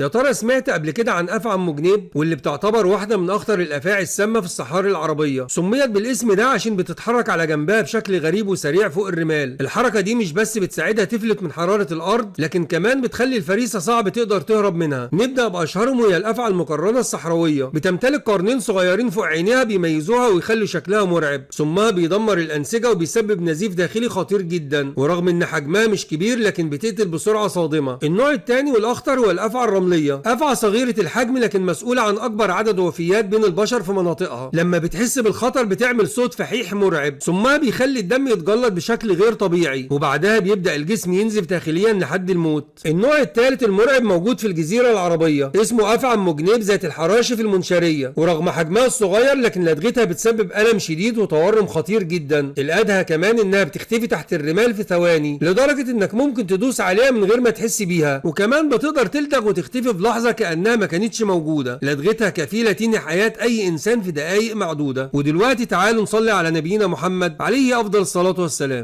يا ترى سمعت قبل كده عن افعى ام جنيب، واللي بتعتبر واحده من اخطر الافاعي السامه في الصحاري العربيه؟ سميت بالاسم ده عشان بتتحرك على جنبها بشكل غريب وسريع فوق الرمال. الحركه دي مش بس بتساعدها تفلت من حراره الارض، لكن كمان بتخلي الفريسه صعب تقدر تهرب منها. نبدا باشهرهم وهي الافعى المقرنه الصحراويه. بتمتلك قرنين صغيرين فوق عينيها بيميزوها ويخلوا شكلها مرعب. سمها بيدمر الانسجه وبيسبب نزيف داخلي خطير جدا، ورغم ان حجمها مش كبير لكن بتقتل بسرعه صادمه. النوع الثاني والاخطر هو الافعى الرمليه. افعى صغيره الحجم لكن مسؤوله عن اكبر عدد وفيات بين البشر في مناطقها. لما بتحس بالخطر بتعمل صوت فحيح مرعب. سمها بيخلي الدم يتجلط بشكل غير طبيعي، وبعدها بيبدا الجسم ينزف داخليا لحد الموت. النوع الثالث المرعب موجود في الجزيره العربيه، اسمه افعى ام جنيب ذات الحراشف المنشريه. ورغم حجمها الصغير لكن لدغتها بتسبب الم شديد وتورم خطير جدا. الادهى كمان انها بتختفي تحت الرمال في ثواني، لدرجه انك ممكن تدوس عليها من غير ما تحس بيها. وكمان بتقدر تلدغ وتختفي في لحظه كانها ما كانتش موجوده. لدغتها كفيله تنهي حياه اي انسان في دقائق معدوده. ودلوقتي تعالوا نصلي على نبينا محمد عليه افضل الصلاه والسلام.